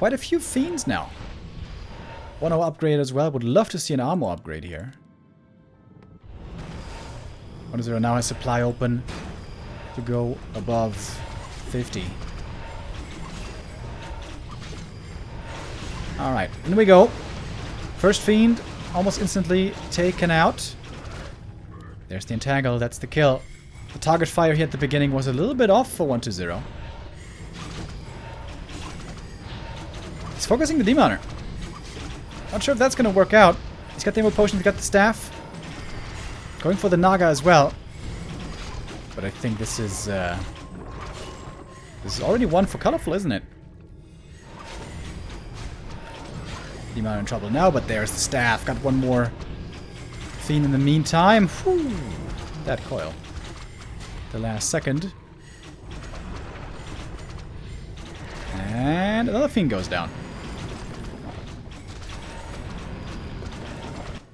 quite a few fiends now. 1-0 upgrade as well. Would love to see an armor upgrade here. 1-0 now has supply open to go above 50. Alright, in we go. First fiend, almost instantly taken out. There's the entangle, that's the kill. The target fire here at the beginning was a little bit off for 1-0. He's focusing the Demoner. Not sure if that's going to work out. He's got the Emerald Potion, he's got the staff. Going for the Naga as well. But I think this is already one for Colorful, isn't it? Demoner in trouble now, but there's the staff. Got one more fiend in the meantime. Whew. That coil. The last second. And another fiend goes down.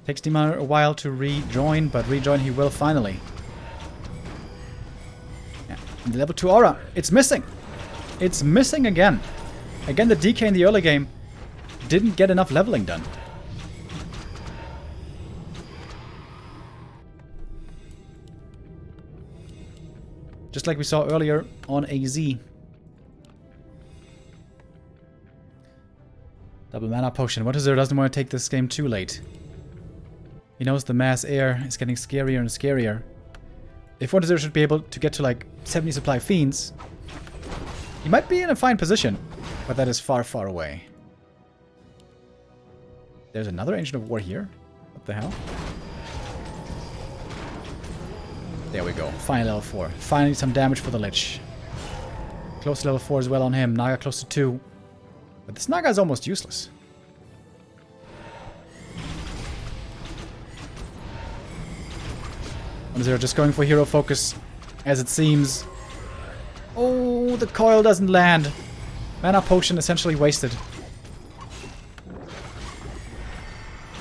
Takes Demoner a while to rejoin, but rejoin he will finally. Yeah. And the level 2 aura. It's missing. It's missing again. Again, the DK in the early game didn't get enough leveling done. Just like we saw earlier on AZ. Double mana potion. 1-0 doesn't want to take this game too late. He knows the mass air is getting scarier and scarier. If 1-0 should be able to get to like 70 supply fiends, he might be in a fine position, but that is far, far away. There's another Ancient of War here. What the hell? There we go. Final level 4. Finally some damage for the Lich. Close to level 4 as well on him. Naga close to 2. But this Naga is almost useless. They're just going for hero focus, as it seems. Oh, the coil doesn't land. Mana potion essentially wasted.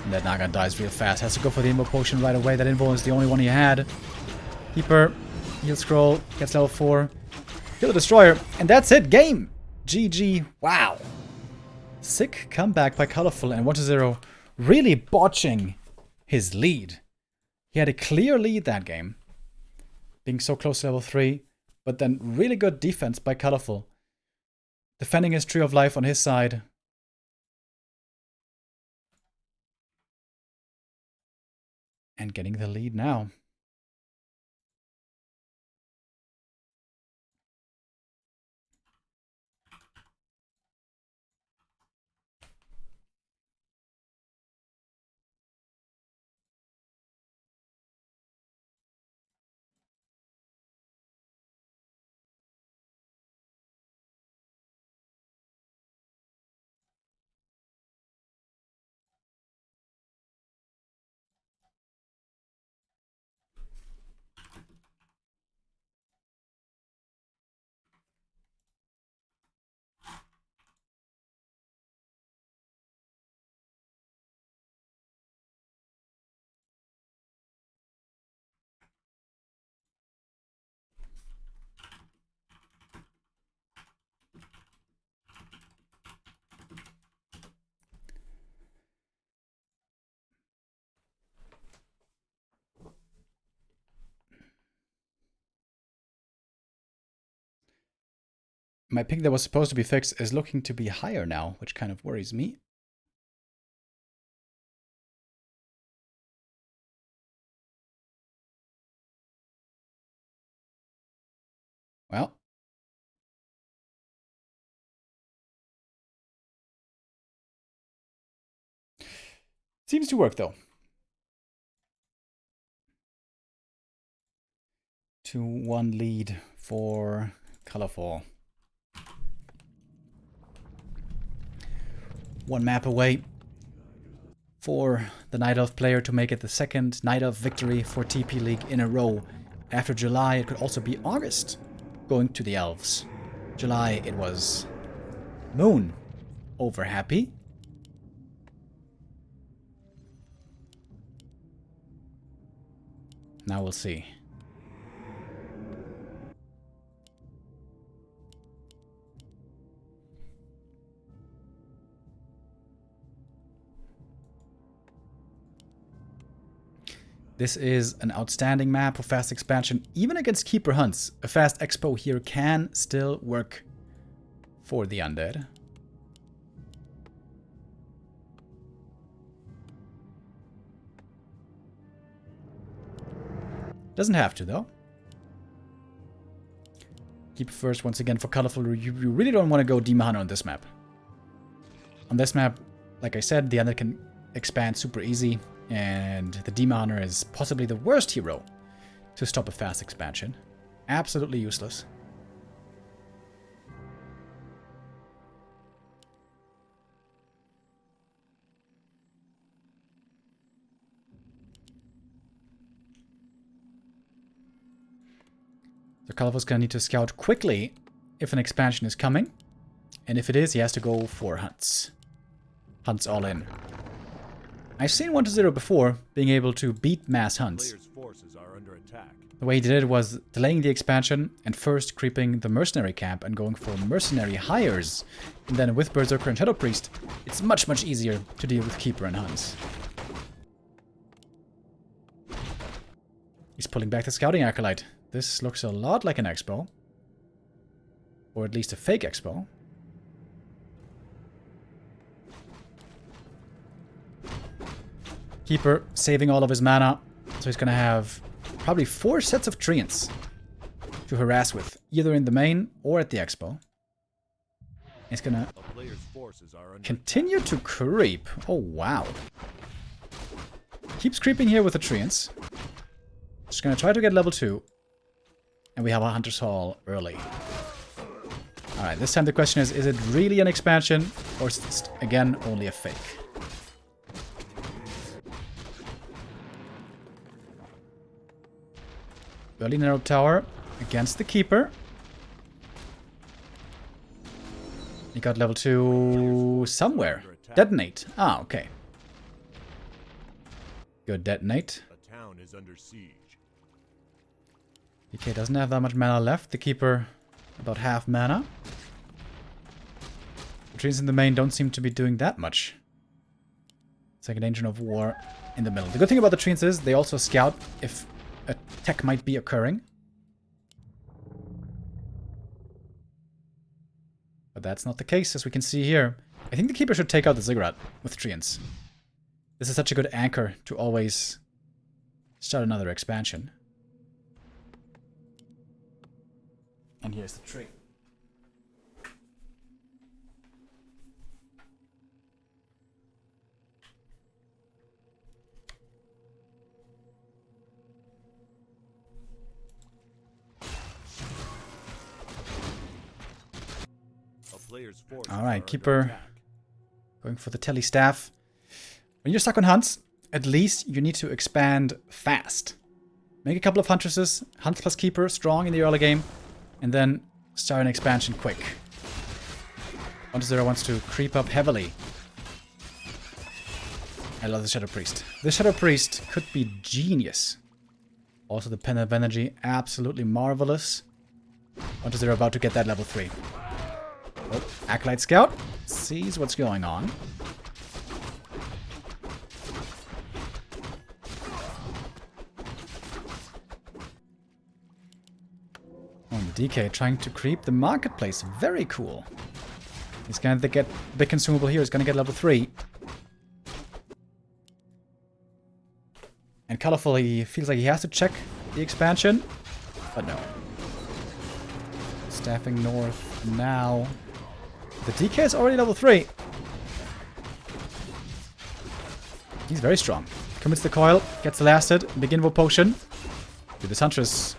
And that Naga dies real fast. Has to go for the Invo potion right away. That Invo is the only one he had. Keeper, heal scroll, gets level 4. Kill the Destroyer. And that's it. Game. GG. Wow. Sick comeback by Colorful, and 1-0 really botching his lead. He had a clear lead that game, being so close to level 3, but then really good defense by Colorful. Defending his Tree of Life on his side. And getting the lead now. My ping that was supposed to be fixed is looking to be higher now, which kind of worries me. Well. Seems to work though. 2-1 lead for Colorful. One map away for the Night Elf player to make it the second Night Elf victory for TP League in a row. After July, it could also be August going to the Elves. July, it was Moon over Happy. Now we'll see. This is an outstanding map for fast expansion, even against Keeper hunts. A fast expo here can still work for the undead. Doesn't have to, though. Keep first, once again, for colorful. You really don't want to go Demon Hunter on this map. On this map, like I said, the undead can expand super easy. And the Demon Hunter is possibly the worst hero to stop a fast expansion. Absolutely useless. So Colorful's gonna need to scout quickly if an expansion is coming. And if it is, he has to go for hunts. Hunts all in. I've seen 1-0 before being able to beat mass hunts. Forces are under attack. The way he did it was delaying the expansion and first creeping the mercenary camp and going for mercenary hires. And then with Berserker and Shadow Priest, it's much, much easier to deal with Keeper and hunts. He's pulling back the Scouting Acolyte. This looks a lot like an expo. Or at least a fake expo. Keeper saving all of his mana, so he's gonna have probably 4 sets of treants to harass with, either in the main or at the expo. He's gonna continue to creep. Oh wow. Keeps creeping here with the treants. Just gonna try to get level 2. And we have a Hunter's Hall early. Alright, this time the question is it really an expansion, or is it, again, only a fake? Early narrow tower against the Keeper. He got level 2 somewhere. Detonate. Ah, okay. Good detonate. The town is under siege. DK doesn't have that much mana left. The Keeper about half mana. The trees in the main don't seem to be doing that much. Second Engine of War in the middle. The good thing about the trees is they also scout if a tech might be occurring. But that's not the case, as we can see here. I think the Keeper should take out the Ziggurat with treants. This is such a good anchor to always start another expansion. And here's the tree. Alright, Keeper going for the Telly Staff. When you're stuck on hunts, at least you need to expand fast. Make a couple of Huntresses, Hunts plus Keeper, strong in the early game, and then start an expansion quick. 1-0 wants to creep up heavily. I love the Shadow Priest. This Shadow Priest could be genius. Also the Pen of Energy, absolutely marvelous. 1-0 about to get that level 3. Oh, Acolyte Scout sees what's going on. Oh, the DK trying to creep the marketplace. Very cool. He's gonna get big consumable here. He's gonna get level 3. And Colorful, he feels like he has to check the expansion, but no. Staffing north now. The DK is already level 3. He's very strong. Commits the coil, gets the lasted, begin with potion. Dude, this Huntress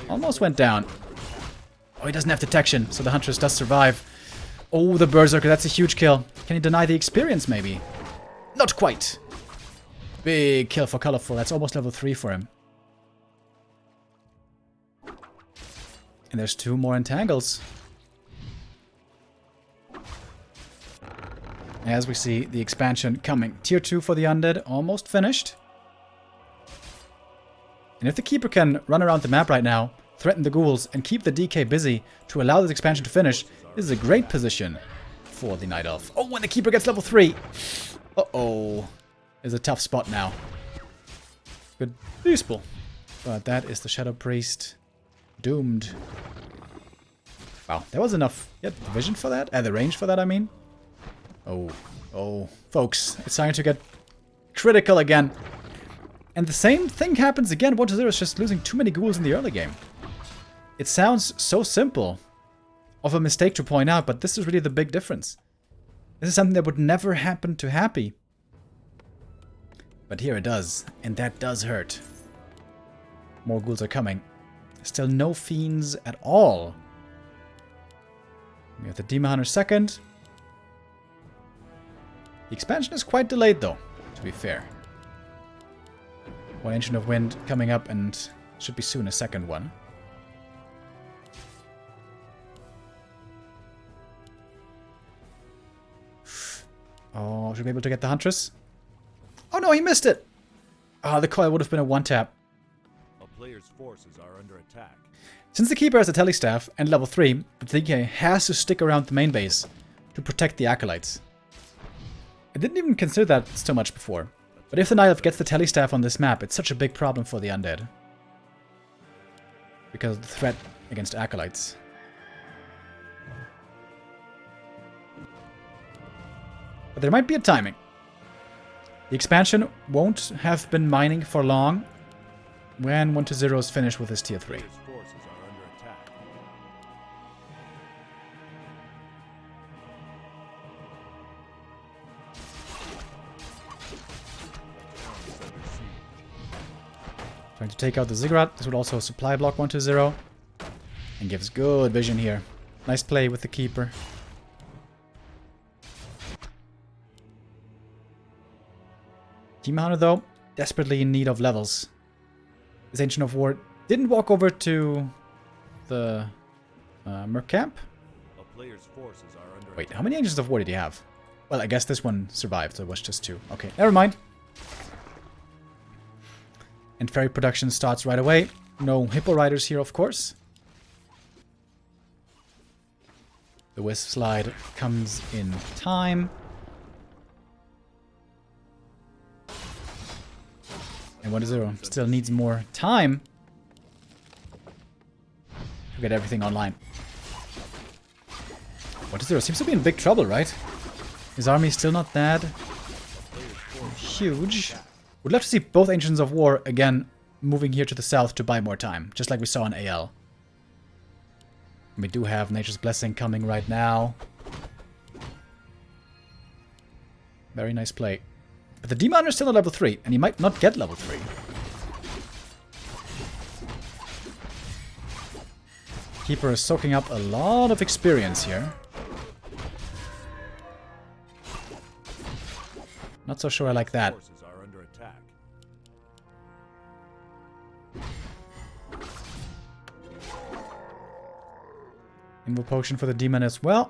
almost went down. Oh, he doesn't have detection, so the Huntress does survive. Oh, the Berserker, that's a huge kill. Can he deny the experience, maybe? Not quite. Big kill for Colorful. That's almost level 3 for him. And there's 2 more entangles. As we see the expansion coming. Tier 2 for the undead, almost finished. And if the Keeper can run around the map right now, threaten the ghouls, and keep the DK busy to allow this expansion to finish, this is a great position for the Night Elf. Oh, when the Keeper gets level 3! Uh-oh. Is a tough spot now. Good peaceful. But that is the Shadow Priest. Doomed. Wow, there was enough vision for that? The range for that, I mean. Oh, folks, it's starting to get critical again. And the same thing happens again. 1-0 is just losing too many ghouls in the early game. It sounds so simple of a mistake to point out, but this is really the big difference. This is something that would never happen to Happy. But here it does, and that does hurt. More ghouls are coming. Still no fiends at all. We have the Demon Hunter second. The expansion is quite delayed though, to be fair. One Ancient of Wind coming up and should be soon a second one. Oh, should we be able to get the Huntress? Oh no, he missed it! Ah, the coil would have been a one-tap. A player's forces are under attack. Since the Keeper has a Telestaff and level 3, the DK has to stick around the main base to protect the Acolytes. I didn't even consider that so much before. But if the Night Elf gets the Telestaff on this map, it's such a big problem for the Undead. Because of the threat against Acolytes. But there might be a timing. The expansion won't have been mining for long when 1-0 is finished with his tier 3. Player's forces are under attack. Trying to take out the Ziggurat. This would also supply block 1-0. And gives good vision here. Nice play with the Keeper. Demon Hunter, though, desperately in need of levels. This Ancient of War didn't walk over to the Merc Camp. A player's forces are under Wait, how many Ancients of War did he have? Well, I guess this one survived, so it was just 2. Okay, never mind. And Fairy production starts right away. No Hippo Riders here, of course. The Wisp Slide comes in time. And 1-0 still needs more time to get everything online. 1-0 seems to be in big trouble, right? His army is still not that huge. Would love to see both Ancients of War again moving here to the south to buy more time, just like we saw in AL. We do have Nature's Blessing coming right now. Very nice play. But the Demon Hunter is still at level 3, and he might not get level 3. Keeper is soaking up a lot of experience here. Not so sure I like that. forces are under attack. Invo Potion for the Demon as well.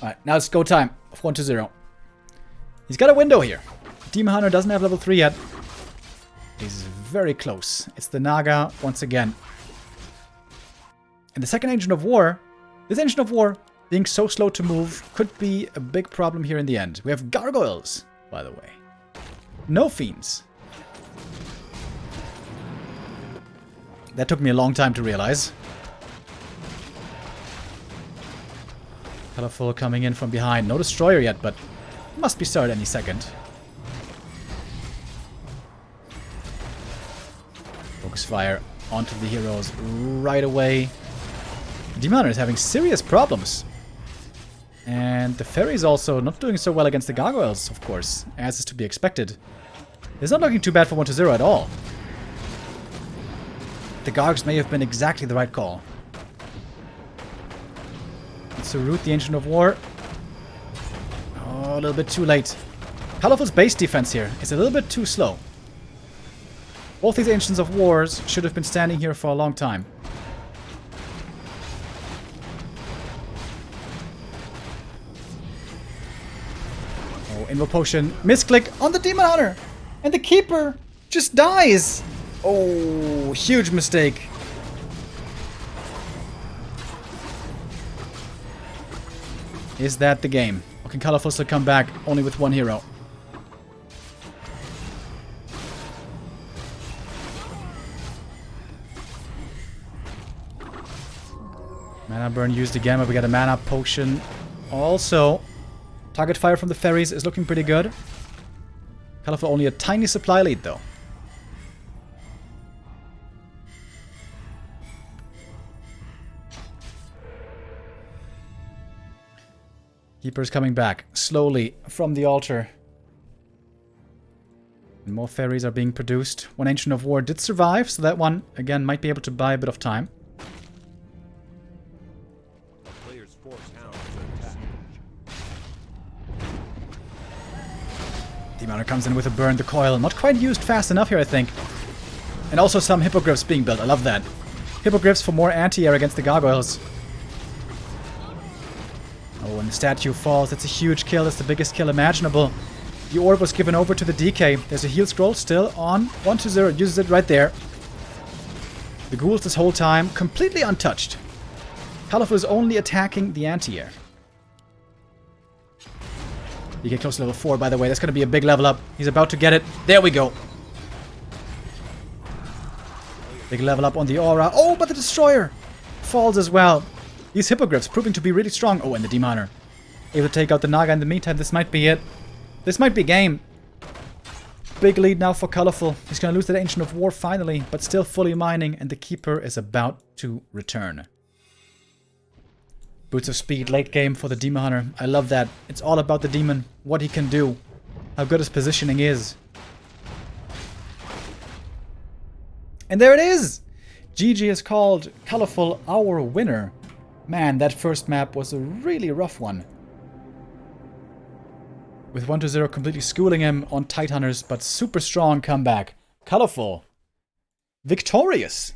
Alright, now it's go time of 1-0. He's got a window here. Demon Hunter doesn't have level 3 yet. He's very close. It's the Naga once again. And the second Ancient of War, this Ancient of War being so slow to move could be a big problem here in the end. We have Gargoyles, by the way. No Fiends. That took me a long time to realize. Colorful coming in from behind. No Destroyer yet, but must be started any second. Focus fire onto the heroes right away. Demon Hunter is having serious problems. And the Fairy is also not doing so well against the Gargoyles, of course, as is to be expected. It's not looking too bad for 1-0 at all. The Gargs may have been exactly the right call. Let's root the Ancient of War. Oh, a little bit too late. Colorful's base defense here is a little bit too slow. Both these Ancients of Wars should have been standing here for a long time. Oh, Invo Potion. Misclick on the Demon Hunter! And the Keeper just dies! Oh, huge mistake. Is that the game? Or can Colorful still come back only with one hero? Mana burn used again, but we got a mana potion. Also, target fire from the fairies is looking pretty good. Colorful only a tiny supply lead though. Keeper's coming back slowly from the altar. And more fairies are being produced. One Ancient of War did survive, so that one, again, might be able to buy a bit of time. Players force hound to attack. Demoner comes in with a burn the coil. Not quite used fast enough here, I think. And also some hippogriffs being built. I love that. Hippogriffs for more anti-air against the gargoyles. Oh, when the statue falls, that's a huge kill. That's the biggest kill imaginable. The orb was given over to the DK. There's a heal scroll still on. 1-0 uses it right there. The ghouls this whole time, completely untouched. Colorful is only attacking the anti-air. You get close to level 4, by the way. That's going to be a big level up. He's about to get it. There we go. Big level up on the aura. Oh, but the destroyer falls as well. These hippogriffs proving to be really strong. Oh, and the demoner able to take out the Naga in the meantime. This might be it. This might be game. Big lead now for Colorful. He's going to lose that Ancient of War finally, but still fully mining, and the Keeper is about to return. Boots of Speed late game for the Demon Hunter. I love that. It's all about the demon, what he can do, how good his positioning is. And there it is! GG has called Colorful our winner. Man, that first map was a really rough one. With 1-0 completely schooling him on Tight Hunters, but super strong comeback. Colorful. Victorious.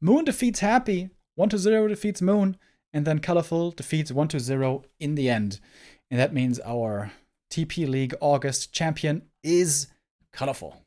Moon defeats Happy. 1-0 defeats Moon. And then Colorful defeats 1-0 in the end. And that means our TP League August champion is Colorful.